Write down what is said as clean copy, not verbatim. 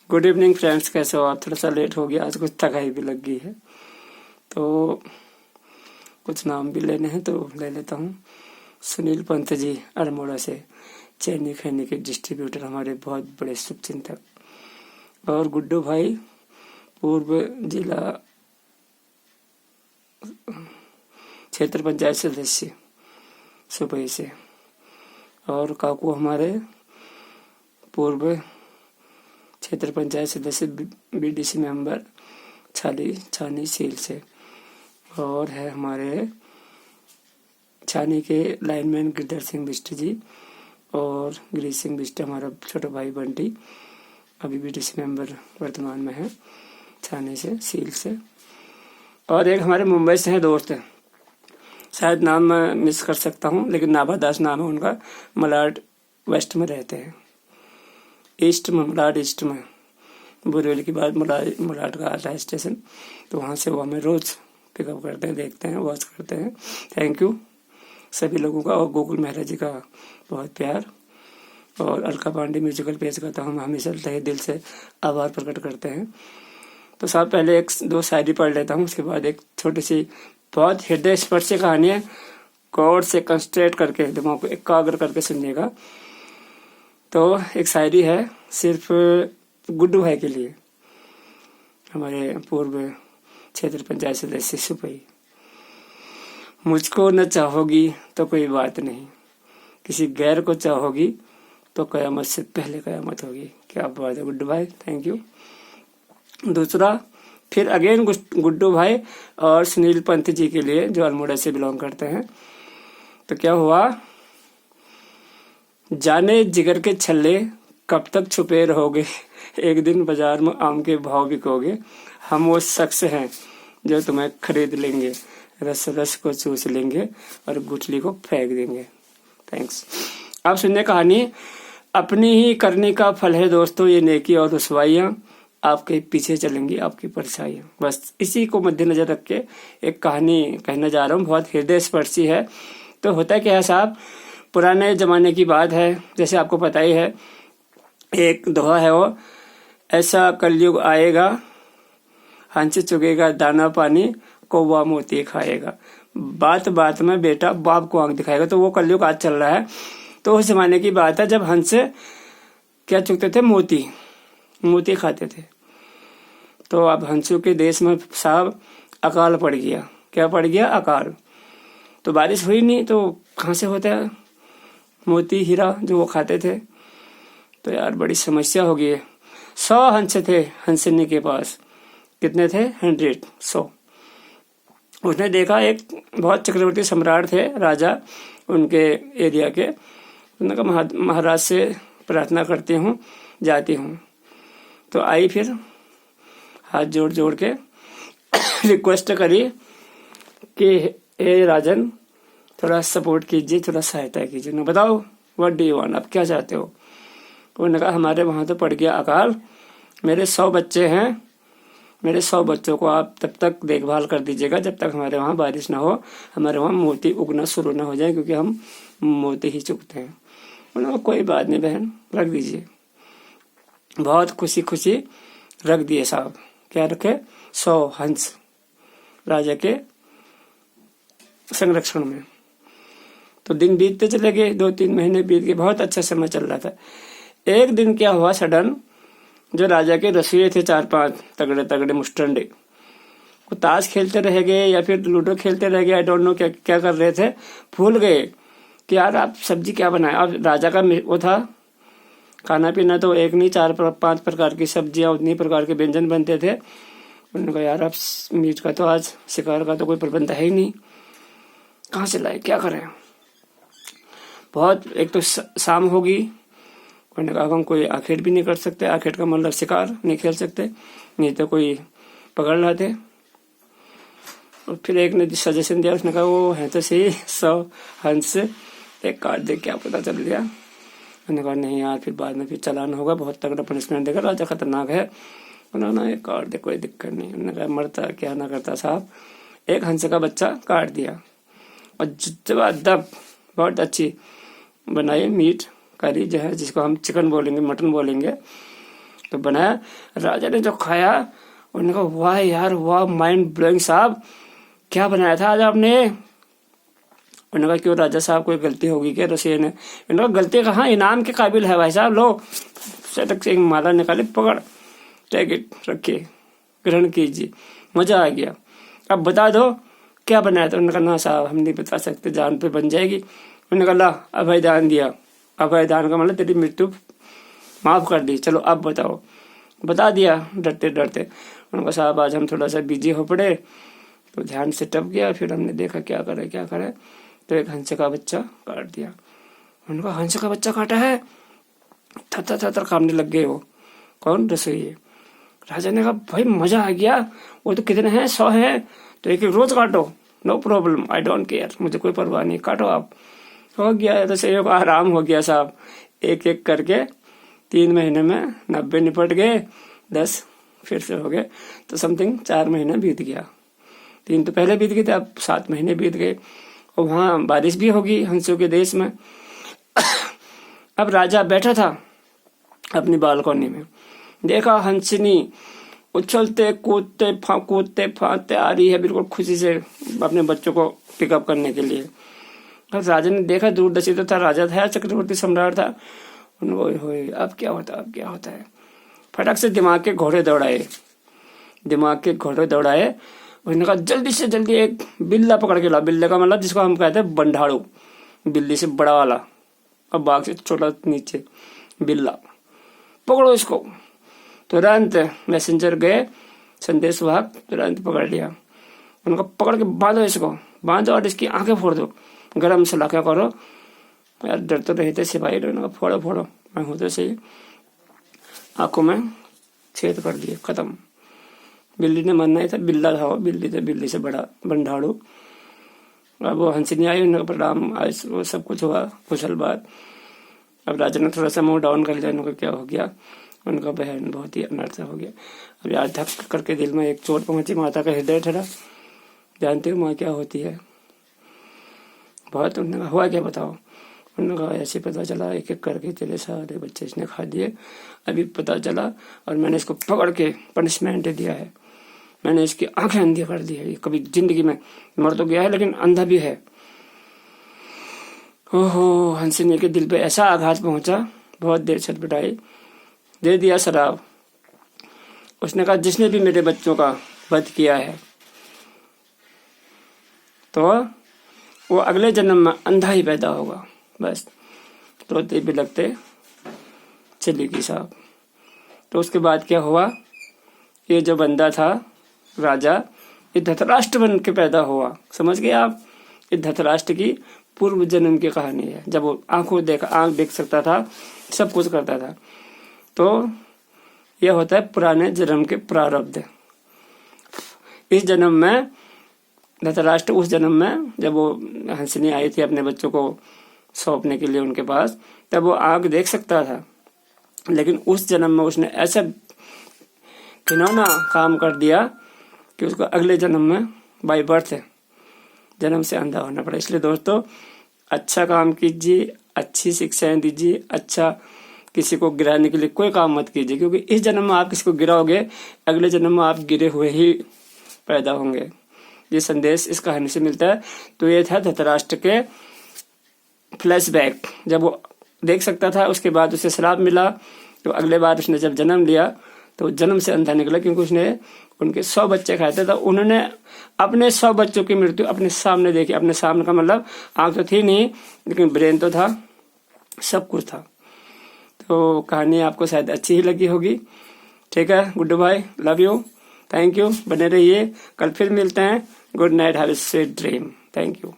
Good evening friends, कैसे हो आप? थोड़ा सा लेट हो गया आज, कुछ थकाई भी लग गई है तो कुछ नाम भी लेने हैं तो ले लेता हूँ। सुनील पंत जी अल्मोड़ा से, चैनी खैनी के डिस्ट्रीब्यूटर, हमारे बहुत बड़े शुभचिंतक। और गुड्डू भाई पूर्व जिला क्षेत्र पंचायत सदस्य सुबह से। और काकू हमारे पूर्व क्षेत्र पंचायत सदस्य बीडीसी मेंबर छानी सील से। और है हमारे छानी के लाइनमैन गिरधर सिंह बिष्ट जी और गिरीश सिंह बिष्ट, हमारा छोटा भाई बंटी, अभी बीडीसी मेंबर वर्तमान में है छानी से सील से। और एक हमारे मुंबई से है दोस्त, शायद नाम मैं मिस कर सकता हूँ लेकिन नाभा दास नाम है उनका, मलाड वेस्ट में रहते हैं, ईस्ट में, मलाड ईस्ट में, बुरेली के बाद मलाड का आता है स्टेशन, तो वहाँ से वो हमें रोज पिकअप करते हैं, देखते हैं, वॉच करते हैं। थैंक यू सभी लोगों का, और गोकुल मेहरा जी का बहुत प्यार। और अलका पांडे म्यूजिकल पेज का तो हम हमेशा तहे दिल से आभार प्रकट करते हैं। तो साहब पहले एक दो शायरी पढ़ लेता हूँ, उसके बाद एक छोटी सी बहुत हृदय स्पर्शी कहानी है, गौर से कंसंट्रेट करके दिमाग को एकाग्र करके सुनिएगा। तो एक शायरी है सिर्फ गुड्डू भाई के लिए, हमारे पूर्व क्षेत्र पंचायत सदस्य सुपई। मुझको न चाहोगी तो कोई बात नहीं, किसी गैर को चाहोगी तो कयामत से पहले कयामत होगी। क्या बात है गुड्डू भाई, थैंक यू। दूसरा फिर अगेन गुड्डू भाई और सुनील पंत जी के लिए, जो अल्मोड़ा से बिलोंग करते हैं। तो क्या हुआ, जाने जिगर के छल्ले कब तक छुपे रहोगे, एक दिन बाजार में आम के भाव बिकोगे। हम वो शख्स हैं जो तुम्हें खरीद लेंगे, रस रस को चूस लेंगे और गुठली को फेंक देंगे। थैंक्स। अब सुनने कहानी, अपनी ही करने का फल है दोस्तों ये नेकी और रुसवाइयाँ, आपके पीछे चलेंगी आपकी परछाइयाँ। बस इसी को मद्देनजर रख के एक कहानी कहने जा रहा हूँ, बहुत हृदय स्पर्शी है। तो होता क्या है साहब, पुराने जमाने की बात है, जैसे आपको पता ही है, एक दोहा है वो, ऐसा कलयुग आएगा हंस चुगेगा दाना पानी, कौवा मोती खाएगा। बात बात में बेटा बाप को आंख दिखाएगा। तो वो कलयुग आज चल रहा है। तो उस जमाने की बात है जब हंस क्या चुगते थे, मोती खाते थे। तो अब हंसों के देश में साहब अकाल पड़ गया। क्या पड़ गया? अकाल। तो बारिश हुई नहीं तो कहाँ से होता है मोती हीरा जो वो खाते थे। तो यार बड़ी समस्या हो गई है। 100 हंस थे हंसनी के पास। कितने थे? 100। उसने देखा एक बहुत चक्रवर्ती सम्राट थे, राजा उनके एरिया के। उन्होंने कहा महाराज से प्रार्थना करती हूँ, जाती हूँ। तो आई, फिर हाथ जोड़ जोड़ के रिक्वेस्ट करी कि ए राजन थोड़ा सपोर्ट कीजिए, थोड़ा सहायता कीजिए। उन्होंने बताओ व्हाट डू यू वांट, आप क्या चाहते हो? उन्होंने कहा हमारे वहाँ तो पड़ गया अकाल, मेरे 100 बच्चे हैं, मेरे 100 बच्चों को आप तब तक देखभाल कर दीजिएगा जब तक हमारे वहाँ बारिश ना हो, हमारे वहाँ मोती उगना शुरू ना हो जाए, क्योंकि हम मोती ही चुगते हैं। उन्होंने कहा कोई बात नहीं बहन, रख दीजिए। बहुत खुशी खुशी रख दिए साहब। क्या रखे? 100 हंस राजा के संरक्षण में। तो दिन बीतते चले गए, 2-3 महीने बीत गए, बहुत अच्छा समय चल रहा था। एक दिन क्या हुआ, सडन जो राजा के रसोई थे 4-5 तगड़े तगड़े मुस्टंडे, वो ताश खेलते रह गए या फिर लूडो खेलते रह गए, आई डोंट नो क्या कर रहे थे, भूल गए कि यार आप सब्जी क्या बनाए। अब राजा का वो था खाना पीना, तो एक नहीं 4-5 प्रकार की सब्जियां, उतनी प्रकार के व्यंजन बनते थे। उन्होंने कहा यार आप मीट का तो आज शिकार का तो कोई प्रबंध है ही नहीं, कहाँ से लाए, क्या करें। बहुत एक तो शाम होगी, उन्होंने कहा हम कोई आखेट भी नहीं कर सकते, आखेट का मतलब शिकार नहीं खेल सकते, नहीं तो कोई पकड़ लाते। और फिर एक ने सजेशन दिया, उसने कहा वो है तो सही 100 हंस एक काट दे, क्या पता चल गया। उन्होंने कहा नहीं यार, फिर बाद में फिर चलान होगा, बहुत तगड़ा पनिशमेंट देगा, राजा खतरनाक है। उन्होंने एक काट दे, कोई दिक्कत नहीं। उन्होंने कहा मरता क्या ना करता साहब, एक हंस का बच्चा काट दिया। और जब बहुत अच्छी बनाई मीट करी जो है, जिसको हम चिकन बोलेंगे, मटन बोलेंगे, तो बनाया। राजा ने जो खाया उन्होंने कहा वाह यार वाह, माइंड ब्लोइंग साहब, क्या बनाया था आज आपने। उन्होंने कहा क्यों राजा साहब, कोई गलती होगी क्या रसोई ने। उन्होंने कहा गलती कहाँ, इनाम के काबिल है भाई साहब, लो। सटक से एक माला निकाले, पकड़, टेक इट, रखिए, ग्रहण कीजिए, मजा आ गया। अब बता दो क्या बनाया था। उन्होंने कहा ना साहब हम नहीं बता सकते, जान पे बन जाएगी। उन्होंने कहा ला अभय दान दिया। अभय दान का मतलब तेरी मृत्यु माफ कर दी, चलो अब बताओ। बता दिया डरते डरते। उन्होंने कहा साहब आज हम थोड़ा सा बिजी हो पड़े, तो ध्यान से टप गया, फिर हमने देखा क्या करे, तो एक हंस का बच्चा काट दिया। उन्होंने कहा हंस का बच्चा काटा है, थर कामने लग गए वो। कौन, रसोई। राजा ने कहा भाई मजा आ गया, वो तो कितने हैं, 100 हैं, तो एक रोज काटो, no problem, I don't care, मुझे कोई परवाह नहीं, काटो आप। हो गया रसोई को आराम हो गया साहब। एक एक करके 3 महीने में 90 निपट गए, 10 फिर से हो गए, तो समथिंग 4 महीने बीत गया। 3 तो पहले बीत गए थे, अब 7 महीने बीत गए। और वहां बारिश भी होगी हंसों के देश में। अब राजा बैठा था अपनी बालकोनी में, देखा हंसनी उछलते कूदते फांदते आ रही है, बिल्कुल खुशी से अपने बच्चों को पिकअप करने के लिए। अब राजा ने देखा, दूरदर्शी तो था, राजा था, चक्रवर्ती सम्राट था। ओए अब क्या होता है। फटक से दिमाग के घोड़े दौड़ाए। उन्होंने कहा जल्दी से जल्दी एक बिल्ला पकड़ के ला। बिल्ले का मतलब जिसको हम कहते हैं बंडाड़ू, बिल्ली से बड़ा वाला और बाघ से छोटा नीचे, बिल्ला, पकड़ो इसको। तुरंत मैसेंजर गए, संदेश वाहक, तुरंत पकड़ लिया। उनका पकड़ के बांधो और इसकी आंखें फोड़ दो, गरम सलाखा करो। यार डर तो रहे थे सिपाही, फोड़ो, मैं हूं तो सही। आंखों में छेद कर दिए, खत्म। बिल्ली ने मरना ही था, बिल्ला था वो, बिल्ली से बड़ा बंडाड़ू। अब वो हंसनी आई, उन्होंने प्रणाम, आज वो सब कुछ हुआ, कुशल बात। अब राजा ने थोड़ा सा मुंह डाउन कर लिया, उनका क्या हो गया, उनका बहन बहुत ही अनर्थ हो गया। अब यार धक करके दिल में एक चोट पहुंची, माता का हृदय ठहरा। जानते हो माँ क्या होती है, बहुत। उन्होंने कहा हुआ क्या बताओ। उन्होंने कहा ऐसे पता चला, एक एक करके तेरे सारे बच्चे इसने खा दिए, अभी पता चला, और मैंने इसको पकड़ के पनिशमेंट दिया है, मैंने इसकी आंखें अंधी कर दी है। कभी जिंदगी में मर तो गया है लेकिन अंधा भी है। ओहो, हंसनी के दिल पे ऐसा आघात पहुंचा, बहुत देर छटपटाई, दे दिया शराब। उसने कहा जिसने भी मेरे बच्चों का वध किया है तो वो अगले जन्म में अंधा ही पैदा होगा, बस। रोते भी लगते चली गई साहब। तो उसके बाद क्या हुआ, ये जो बंदा था राजा, ये धृतराष्ट्र बन के पैदा हुआ, समझ गए आप। ये धृतराष्ट्र की पूर्व जन्म की कहानी है। जब वो आंख देख सकता था, सब कुछ करता था, तो यह होता है पुराने जन्म के प्रारब्ध। इस जन्म में धृतराष्ट्र, उस जन्म में जब वो हंसनी आई थी अपने बच्चों को सौंपने के लिए उनके पास, तब वो आंख देख सकता था, लेकिन उस जन्म में उसने ऐसा घिनौना काम कर दिया कि उसको अगले जन्म में बाय बर्थ जन्म से अंधा होना पड़ा। इसलिए दोस्तों अच्छा काम कीजिए, अच्छी शिक्षाएं दीजिए, अच्छा किसी को गिराने के लिए कोई काम मत कीजिए, क्योंकि इस जन्म में आप किसी को गिराओगे, अगले जन्म में आप गिरे हुए ही पैदा होंगे। ये संदेश इस कहानी से मिलता है। तो ये था धृतराष्ट्र के फ्लैशबैक। जब वो देख सकता था, उसके बाद उसे श्राप मिला, तो अगले बार उसने जब जन्म लिया तो जन्म से अंधा निकला, क्योंकि उसने उनके 100 बच्चे खाए थे। तो उन्होंने अपने 100 बच्चों की मृत्यु अपने सामने देखी। अपने सामने का मतलब आंख तो थी नहीं, लेकिन ब्रेन तो था, सब कुछ था। तो कहानी आपको शायद अच्छी ही लगी होगी। ठीक है गुड्डू भाई, लव यू, थैंक यू, बने रहिए, कल फिर मिलते हैं। Good night, have a sweet dream, thank you.